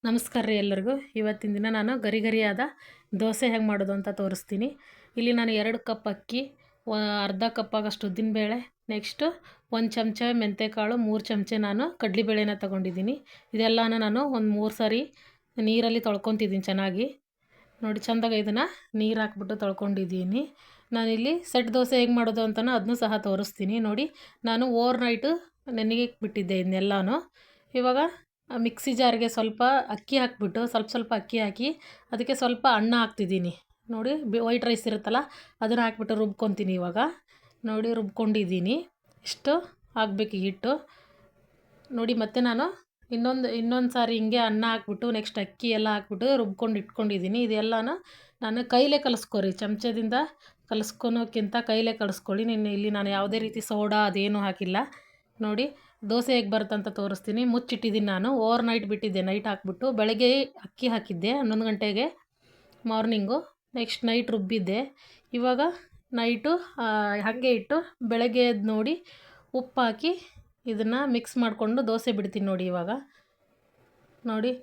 ನಮಸ್ಕಾರ ರೀ ಎಲ್ಲರಿಗೂ. ಇವತ್ತಿನ ದಿನ ನಾನು ಗರಿಗರಿಯಾದ ದೋಸೆ ಹೇಗೆ ಮಾಡೋದು ಅಂತ ತೋರಿಸ್ತೀನಿ. ಇಲ್ಲಿ ನಾನು 2 ಕಪ್ ಅಕ್ಕಿ, ಅರ್ಧ ಕಪ್ ಆಗಷ್ಟು ಉದ್ದಿನಬೇಳೆ, ನೆಕ್ಸ್ಟು 1 ಚಮಚ ಮೆಂತ್ಯಕಾಳು, 3 ಚಮಚ ನಾನು ಕಡಲೆಬೇಳೆನ ತೊಗೊಂಡಿದ್ದೀನಿ. ಇದೆಲ್ಲನೂ ನಾನು ಒಂದು 3 ಸಾರಿ ನೀರಲ್ಲಿ ತೊಳ್ಕೊತಿದ್ದೀನಿ ಚೆನ್ನಾಗಿ. ನೋಡಿ ಚೆಂದಾಗಿ ಇದನ್ನು ನೀರು ಹಾಕ್ಬಿಟ್ಟು ತೊಳ್ಕೊಂಡಿದ್ದೀನಿ. ನಾನಿಲ್ಲಿ ಸೆಟ್ ದೋಸೆ ಹೇಗೆ ಮಾಡೋದು ಅಂತಲೂ ಅದನ್ನೂ ಸಹ ತೋರಿಸ್ತೀನಿ. ನೋಡಿ ನಾನು ಓವರ್ ನೈಟು ನೆನೆಗೆ ಬಿಟ್ಟಿದ್ದೆ ಇದನ್ನೆಲ್ಲನೂ. ಇವಾಗ ಮಿಕ್ಸಿ ಜಾರ್ಗೆ ಸ್ವಲ್ಪ ಅಕ್ಕಿ ಹಾಕಿಬಿಟ್ಟು ಸ್ವಲ್ಪ ಅಕ್ಕಿ ಹಾಕಿ ಅದಕ್ಕೆ ಸ್ವಲ್ಪ ಅನ್ನ ಹಾಕ್ತಿದ್ದೀನಿ. ನೋಡಿ ವೈಟ್ ರೈಸ್ ಇರುತ್ತಲ್ಲ ಅದನ್ನು ಹಾಕ್ಬಿಟ್ಟು ರುಬ್ಕೊತೀನಿ. ಇವಾಗ ನೋಡಿ ರುಬ್ಕೊಂಡಿದ್ದೀನಿ. ಇಷ್ಟು ಹಾಕ್ಬೇಕು ಹಿಟ್ಟು. ನೋಡಿ ಮತ್ತೆ ನಾನು ಇನ್ನೊಂದು ಸಾರಿ ಹಿಂಗೆ ಅನ್ನ ಹಾಕ್ಬಿಟ್ಟು ನೆಕ್ಸ್ಟ್ ಅಕ್ಕಿ ಎಲ್ಲ ಹಾಕ್ಬಿಟ್ಟು ರುಬ್ಕೊಂಡು ಇಟ್ಕೊಂಡಿದ್ದೀನಿ. ಇದೆಲ್ಲನೂ ನಾನು ಕೈಲೇ ಕಲಿಸ್ಕೊರಿ, ಚಮಚದಿಂದ ಕಲಿಸ್ಕೊಳೋಕ್ಕಿಂತ ಕೈಲೇ ಕಲಿಸ್ಕೊಳ್ಳಿ. ಇಲ್ಲಿ ನಾನು ಯಾವುದೇ ರೀತಿ ಸೋಡಾ ಅದೇನೂ ಹಾಕಿಲ್ಲ. ನೋಡಿ ದೋಸೆ ಹೇಗೆ ಬರುತ್ತಂತ ತೋರಿಸ್ತೀನಿ. ಮುಚ್ಚಿಟ್ಟಿದ್ದೀನಿ ನಾನು. ಓವರ್ ನೈಟ್ ಬಿಟ್ಟಿದ್ದೆ, ನೈಟ್ ಹಾಕ್ಬಿಟ್ಟು ಬೆಳಗ್ಗೆ ಅಕ್ಕಿ ಹಾಕಿದ್ದೆ 11 ಗಂಟೆಗೆ ಮಾರ್ನಿಂಗು. Next night ರುಬ್ಬಿದ್ದೆ. ಇವಾಗ ನೈಟು ಹಾಗೆ ಇಟ್ಟು ಬೆಳಗ್ಗೆ ಎದ್ದು ನೋಡಿ ಉಪ್ಪು ಹಾಕಿ ಇದನ್ನು ಮಿಕ್ಸ್ ಮಾಡಿಕೊಂಡು ದೋಸೆ ಬಿಡ್ತೀನಿ. ನೋಡಿ ಇವಾಗ ನೋಡಿ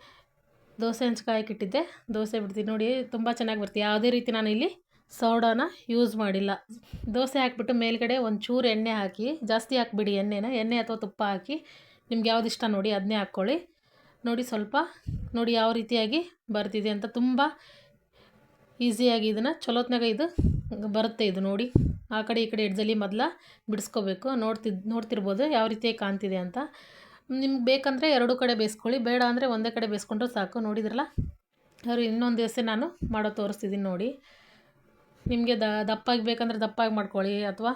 ದೋಸೆ ಹಂಚ್ಕಾಯಕ್ಕಿಟ್ಟಿದ್ದೆ, ದೋಸೆ ಬಿಡ್ತೀನಿ. ನೋಡಿ ತುಂಬ ಚೆನ್ನಾಗಿ ಬರ್ತೀವಿ. ಯಾವುದೇ ರೀತಿ ನಾನು ಇಲ್ಲಿ ಸೋಡಾನ ಯೂಸ್ ಮಾಡಿಲ್ಲ. ದೋಸೆ ಹಾಕ್ಬಿಟ್ಟು ಮೇಲ್ಗಡೆ ಒಂಚೂರು ಎಣ್ಣೆ ಹಾಕಿ, ಜಾಸ್ತಿ ಹಾಕ್ಬಿಡಿ ಎಣ್ಣೆ ಅಥವಾ ತುಪ್ಪ ಹಾಕಿ ನಿಮ್ಗೆ ಯಾವ್ದು ಇಷ್ಟ ನೋಡಿ ಅದನ್ನೇ ಹಾಕ್ಕೊಳ್ಳಿ. ನೋಡಿ ಸ್ವಲ್ಪ ನೋಡಿ ಯಾವ ರೀತಿಯಾಗಿ ಬರ್ತಿದೆ ಅಂತ. ತುಂಬ ಈಸಿಯಾಗಿ ಇದನ್ನು ಚಲೋತ್ನಾಗ ಇದು ಬರುತ್ತೆ. ಇದು ನೋಡಿ ಆ ಕಡೆ ಈ ಕಡೆ ಎಡ್ಜಲ್ಲಿ ಮೊದಲ ಬಿಡಿಸ್ಕೋಬೇಕು. ನೋಡ್ತಿರ್ಬೋದು ಯಾವ ರೀತಿಯಾಗಿ ಕಾಣ್ತಿದೆ ಅಂತ. ನಿಮ್ಗೆ ಬೇಕಂದರೆ 2 ಕಡೆ ಬೇಯಿಸ್ಕೊಳ್ಳಿ, ಬೇಡ ಅಂದರೆ ಒಂದೇ ಕಡೆ ಬೇಯಿಸ್ಕೊಂಡ್ರೆ ಸಾಕು. ನೋಡಿದ್ರಲ್ಲ, ಇನ್ನೊಂದು ದೋಸೆ ನಾನು ಮಾಡೋ ತೋರಿಸ್ತಿದ್ದೀನಿ ನೋಡಿ. ನಿಮಗೆ ದಪ್ಪಾಗಿ ಬೇಕಂದರೆ ದಪ್ಪಾಗಿ ಮಾಡ್ಕೊಳ್ಳಿ, ಅಥವಾ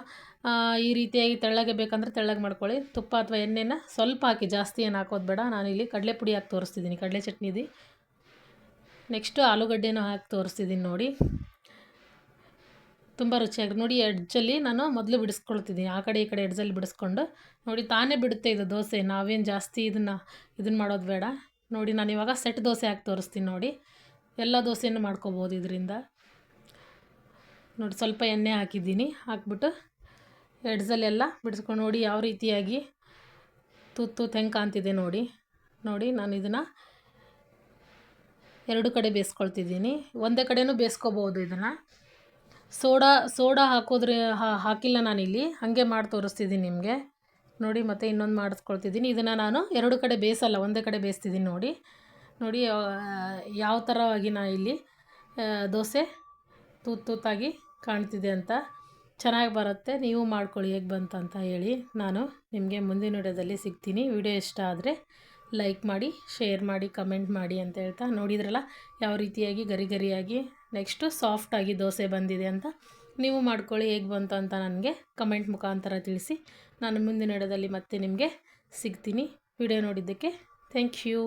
ಈ ರೀತಿಯಾಗಿ ತೆಳ್ಳಗೆ ಬೇಕಂದರೆ ತೆಳ್ಳಗೆ ಮಾಡ್ಕೊಳ್ಳಿ. ತುಪ್ಪ ಅಥವಾ ಎಣ್ಣೆನ ಸ್ವಲ್ಪ ಹಾಕಿ, ಜಾಸ್ತಿ ಏನು ಹಾಕೋದು ಬೇಡ. ನಾನಿಲ್ಲಿ ಕಡಲೆ ಪುಡಿ ಹಾಕಿ ತೋರಿಸ್ತಿದ್ದೀನಿ, ಕಡಲೆ ಚಟ್ನಿದು. ನೆಕ್ಸ್ಟು ಆಲೂಗಡ್ಡೆನೂ ಹಾಕಿ ತೋರಿಸ್ತಿದ್ದೀನಿ ನೋಡಿ. ತುಂಬ ರುಚಿಯಾಗಿ ನೋಡಿ. ಎಡ್ಜಲ್ಲಿ ನಾನು ಮೊದಲು ಬಿಡಿಸ್ಕೊಳ್ತಿದ್ದೀನಿ, ಆ ಕಡೆ ಈ ಕಡೆ ಎಡ್ಜಲ್ಲಿ ಬಿಡಿಸ್ಕೊಂಡು. ನೋಡಿ ತಾನೇ ಬಿಡುತ್ತೆ ಇದು ದೋಸೆ, ನಾವೇನು ಜಾಸ್ತಿ ಇದನ್ನು ಮಾಡೋದು ಬೇಡ. ನೋಡಿ ನಾನು ಇವಾಗ ಸೆಟ್ ದೋಸೆ ಹಾಕಿ ತೋರಿಸ್ತೀನಿ ನೋಡಿ. ಎಲ್ಲ ದೋಸೆಯನ್ನು ಮಾಡ್ಕೋಬೋದು ಇದರಿಂದ. ನೋಡಿ ಸ್ವಲ್ಪ ಎಣ್ಣೆ ಹಾಕಿದ್ದೀನಿ, ಹಾಕ್ಬಿಟ್ಟು ಎಡ್ಜಲ್ಲೆಲ್ಲ ಬಿಡಿಸ್ಕೊಂಡು ನೋಡಿ ಯಾವ ರೀತಿಯಾಗಿ ತೂತು ಹೆಂಗೆ ಕಾಣ್ತಿದೆ ನೋಡಿ. ನೋಡಿ ನಾನು ಇದನ್ನು 2 ಕಡೆ ಬೇಯಿಸ್ಕೊಳ್ತಿದ್ದೀನಿ. ಒಂದೇ ಕಡೆನೂ ಬೇಯಿಸ್ಕೋಬೋದು ಇದನ್ನು. ಸೋಡಾ ಹಾಕಿಲ್ಲ ನಾನಿಲ್ಲಿ, ಹಾಗೆ ಮಾಡಿ ತೋರಿಸ್ತಿದ್ದೀನಿ ನಿಮಗೆ. ನೋಡಿ ಮತ್ತೆ ಇನ್ನೊಂದು ಮಾಡಿಸ್ಕೊಳ್ತಿದ್ದೀನಿ. ಇದನ್ನು ನಾನು 2 ಕಡೆ ಬೇಯಿಸಲ್ಲ, ಒಂದೇ ಕಡೆ ಬೇಯಿಸ್ತಿದ್ದೀನಿ ನೋಡಿ. ನೋಡಿ ಯಾವ ಥರವಾಗಿ ನಾನು ಇಲ್ಲಿ ದೋಸೆ ತೂತಾಗಿ ಕಾಣ್ತಿದೆ ಅಂತ. ಚೆನ್ನಾಗಿ ಬರುತ್ತೆ. ನೀವು ಮಾಡ್ಕೊಳ್ಳಿ ಹೇಗೆ ಬಂತಂತ ಹೇಳಿ. ನಾನು ನಿಮಗೆ ಮುಂದಿನ ವಿಡಿಯೋದಲ್ಲಿ ಸಿಗ್ತೀನಿ. ವಿಡಿಯೋ ಇಷ್ಟ ಆದರೆ ಲೈಕ್ ಮಾಡಿ, ಶೇರ್ ಮಾಡಿ, ಕಮೆಂಟ್ ಮಾಡಿ ಅಂತ ಹೇಳ್ತಾ, ನೋಡಿದ್ರಲ್ಲ ಯಾವ ರೀತಿಯಾಗಿ ಗರಿಗರಿಯಾಗಿ ನೆಕ್ಸ್ಟು ಸಾಫ್ಟಾಗಿ ದೋಸೆ ಬಂದಿದೆ ಅಂತ. ನೀವು ಮಾಡ್ಕೊಳ್ಳಿ, ಹೇಗೆ ಬಂತು ಅಂತ ನನಗೆ ಕಮೆಂಟ್ ಮುಖಾಂತರ ತಿಳಿಸಿ. ನಾನು ಮುಂದಿನ ವಿಡಿಯೋದಲ್ಲಿ ಮತ್ತೆ ನಿಮಗೆ ಸಿಗ್ತೀನಿ. ವಿಡಿಯೋ ನೋಡಿದ್ದಕ್ಕೆ ಥ್ಯಾಂಕ್ ಯು.